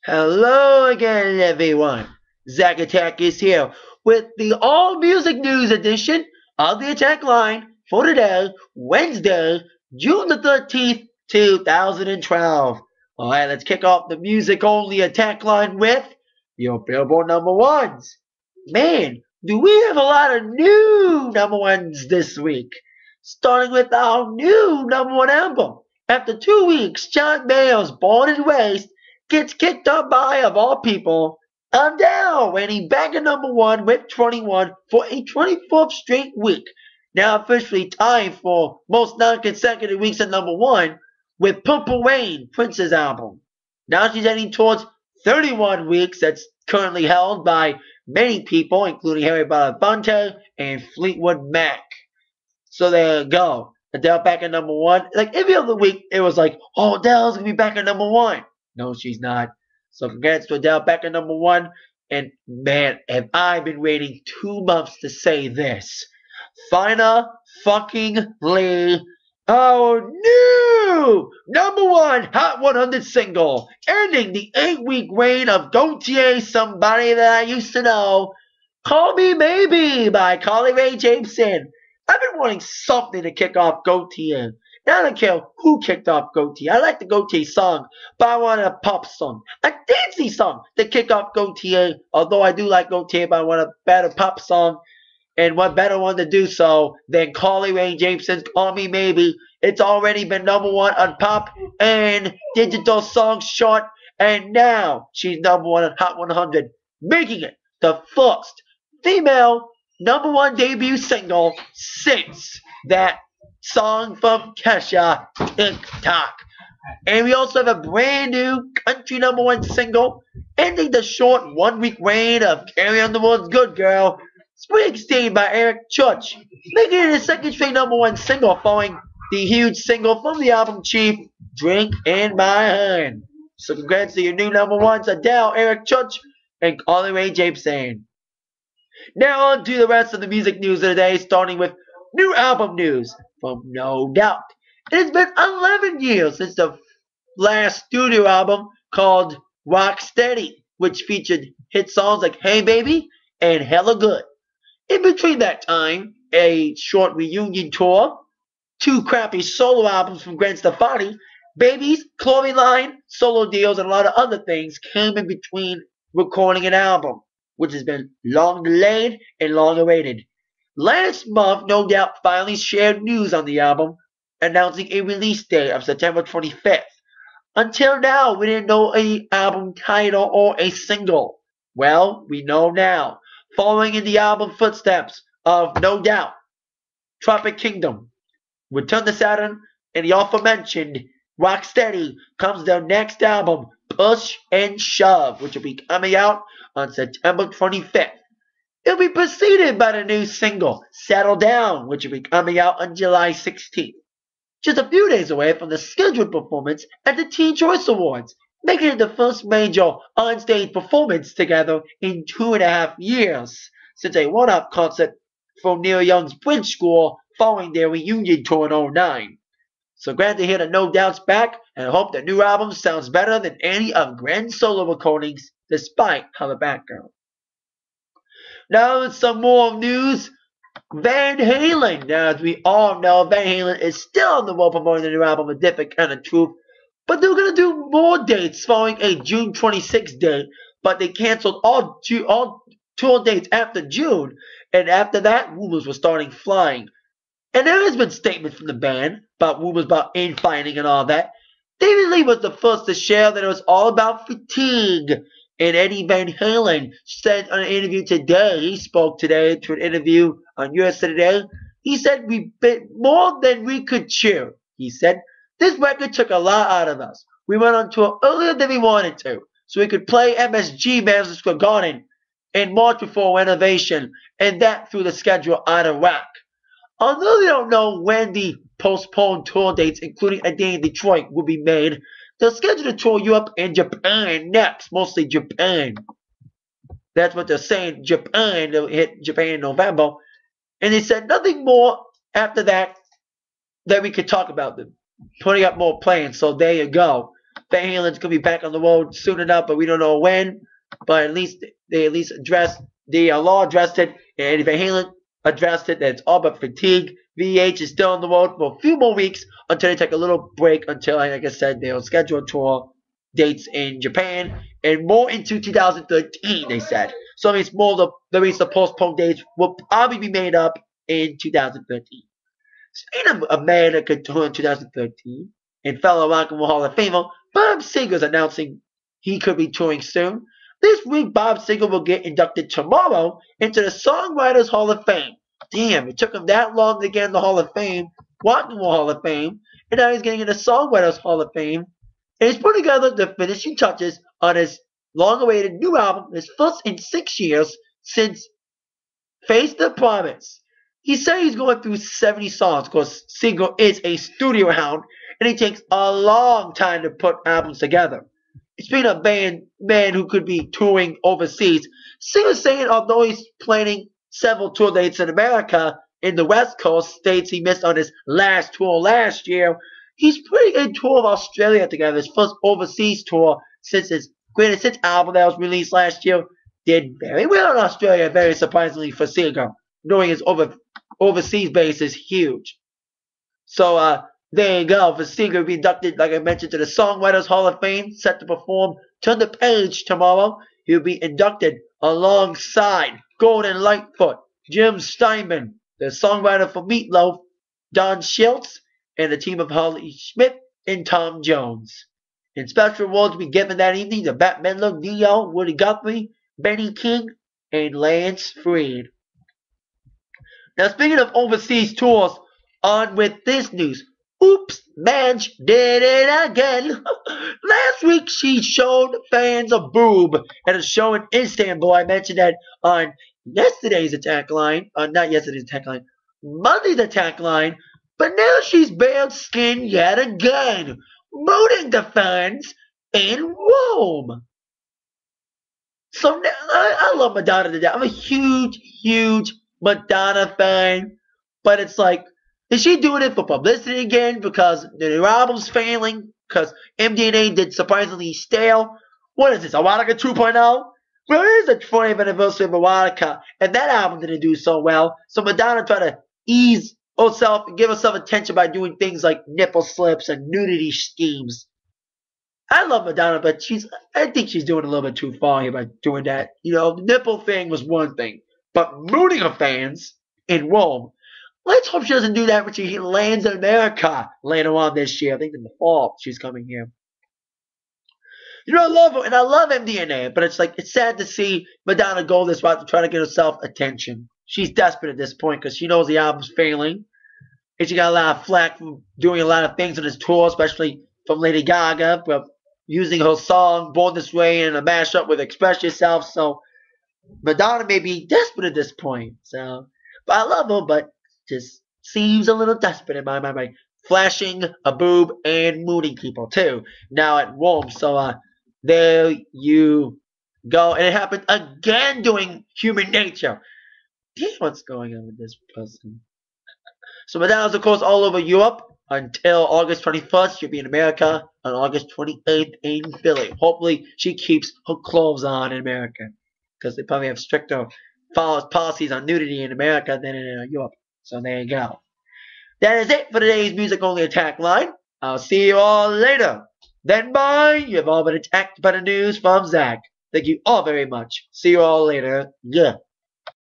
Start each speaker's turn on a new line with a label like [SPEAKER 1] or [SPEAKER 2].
[SPEAKER 1] Hello again, everyone. Zach Attack is here with the all music news edition of the Attack Line for today, Wednesday, June the 13th, 2012. Alright, let's kick off the music only Attack Line with your Billboard number ones. Man, do we have a lot of new number ones this week? Starting with our new number one album. After 2 weeks, John Mayall's Born and Raised gets kicked up by, of all people, Adele, winning back at number one with 21 for a 24th straight week. Now officially tied for most non-consecutive weeks at number one with Purple Rain, Prince's album. Now she's heading towards 31 weeks that's currently held by many people, including Harry Belafonte and Fleetwood Mac. So there you go. Adele back at number one. Like every other week, it was like, oh, Adele's going to be back at number one. No, she's not. So congrats to Adele back at number one. And man, have I been waiting 2 months to say this. Finally, our new number one Hot 100 single, ending the 8-week reign of Gaultier, Somebody That I Used to Know, Call Me Maybe by Carly Rae Jepsen. I've been wanting something to kick off Gaultier. Now I don't care who kicked off Gaultier. I like the Gaultier song, but I want a pop song, a dancey song to kick off Gaultier. Although I do like Gaultier, but I want a better pop song. And what better one to do so than Carly Rae Jepsen's Call Me Maybe. It's already been number one on pop and digital songs chart, and now she's number one on Hot 100, making it the first female number one debut single since that song from Kesha, TikTok. And we also have a brand new country number one single, ending the short 1-week reign of Carrie Underwood's Good Girl, Springsteen by Eric Church, making it a second straight number one single following the huge single from the album Chief, Drink in My Hand. So congrats to your new number ones, Adele, Eric Church, and Carly Rae Jepsen. Now on to the rest of the music news of the day, starting with new album news from No Doubt. It has been 11 years since the last studio album called Rock Steady, which featured hit songs like Hey Baby and Hella Good. In between that time, a short reunion tour, 2 crappy solo albums from Gwen Stefani, babies, clothing line, solo deals, and a lot of other things came in between recording an album, which has been long delayed and long awaited. Last month, No Doubt finally shared news on the album, announcing a release date of September 25th. Until now, we didn't know an album title or a single. Well, we know now. Following in the album footsteps of No Doubt, Tropic Kingdom, Return to Saturn, and the aforementioned Rocksteady comes their next album, Push and Shove, which will be coming out on September 25th. It'll be preceded by the new single, Settle Down, which will be coming out on July 16th. Just a few days away from the scheduled performance at the Teen Choice Awards, making it the first major on-stage performance together in 2.5 years, since a one-off concert from Neil Young's Bridge School following their reunion tour in 2009. So glad to hear that No Doubt's back, and I hope the new album sounds better than any of Gwen's solo recordings, despite her background. Now some more news. Van Halen. Now, as we all know, Van Halen is still on the road promoting the new album, A Different Kind of Truth. But they're going to do more dates following a June 26th date. But they canceled all tour dates after June. And after that, rumors were starting flying. And there has been statements from the band about rumors about infighting and all that. David Lee was the first to share that it was all about fatigue. And Eddie Van Halen said on an interview today, he spoke today to an interview on USA Today. He said, we bit more than we could chew. He said, this record took a lot out of us. We went on tour earlier than we wanted to, so we could play MSG Madison Square Garden in March before renovation, and that threw the schedule out of whack. Although they don't know when the postponed tour dates, including a day in Detroit, will be made, they'll schedule to tour Europe and Japan next, mostly Japan. That's what they're saying, Japan. They'll hit Japan in November. And they said nothing more after that we could talk about them putting up more plans. So there you go. Van Halen's gonna be back on the road soon enough, but we don't know when. But at least they addressed the law addressed it, and Van Halen addressed it. That it's all but fatigue. VH is still on the road for a few more weeks until they take a little break. Until, like I said, they'll schedule a tour dates in Japan and more into 2013. They said so. It means more the postponed dates will probably be made up in 2013. Speaking of a man that could tour in 2013 and fellow Rock and Roll Hall of Famer, Bob Seger is announcing he could be touring soon. This week, Bob Seger will get inducted tomorrow into the Songwriters Hall of Fame. Damn, it took him that long to get in the Hall of Fame, Rock and Roll Hall of Fame, and now he's getting in the Songwriters Hall of Fame. And he's putting together the finishing touches on his long-awaited new album, his first in 6 years since Face the Promise. He said he's going through 70 songs because Seger is a studio hound and it takes a long time to put albums together. Speaking of man who could be touring overseas, Seger's saying although he's planning several tour dates in America, in the West Coast states he missed on his last tour last year, he's putting a tour of Australia together, his first overseas tour since his Greatest Hits album that was released last year. Did very well in Australia, very surprisingly for Seger, knowing his overseas base is huge. So there you go. For Seger to be inducted, like I mentioned, to the Songwriters Hall of Fame, set to perform Turn the Page tomorrow. He'll be inducted alongside Gordon Lightfoot, Jim Steinman, the songwriter for Meatloaf, Don Schultz, and the team of Holly Schmidt and Tom Jones. And special awards will be given that evening to Bette Midler, Neo, Woody Guthrie, Benny King, and Lance Freed. Now, speaking of overseas tours, on with this news. Oops, Madge did it again. Last week, she showed fans a boob at a show in Istanbul. I mentioned that on yesterday's Atakline, not yesterday's Atakline, Monday's Atakline, but now she's bare skin yet again, mooning the fans in Rome. So now, I love Madonna to death. I'm a huge Madonna fan, but it's like, is she doing it for publicity again because the album's failing? Because MDNA did surprisingly stale? What is this, Erotica 2.0? Well, it is the 20th anniversary of Erotica, and that album didn't do so well. So Madonna tried to ease herself and give herself attention by doing things like nipple slips and nudity schemes. I love Madonna, but I think she's doing a little bit too far here by doing that. You know, the nipple thing was one thing, but mooning her fans in Rome. Let's hope she doesn't do that when she lands in America later on this year. I think in the fall she's coming here. You know, I love her, and I love MDNA, but it's like, it's sad to see Madonna go this route to try to get herself attention. She's desperate at this point because she knows the album's failing. And she got a lot of flack from doing a lot of things on this tour, especially from Lady Gaga, for using her song Born This Way in a mashup with Express Yourself. So Madonna may be desperate at this point. So, but I love her, but just seems a little desperate in my mind, like flashing a boob and mooning people too now at Rome. So there you go. And it happened again doing Human Nature. Damn, what's going on with this person? So Madonna's of course all over Europe until August 21st. She'll be in America on August 28th in Philly. Hopefully she keeps her clothes on in America, because they probably have stricter policies on nudity in America than in Europe. So there you go. That is it for today's Music Only Attack Line. I'll see you all later. Then bye. You've all been attacked by the news from Zach. Thank you all very much. See you all later. Yeah.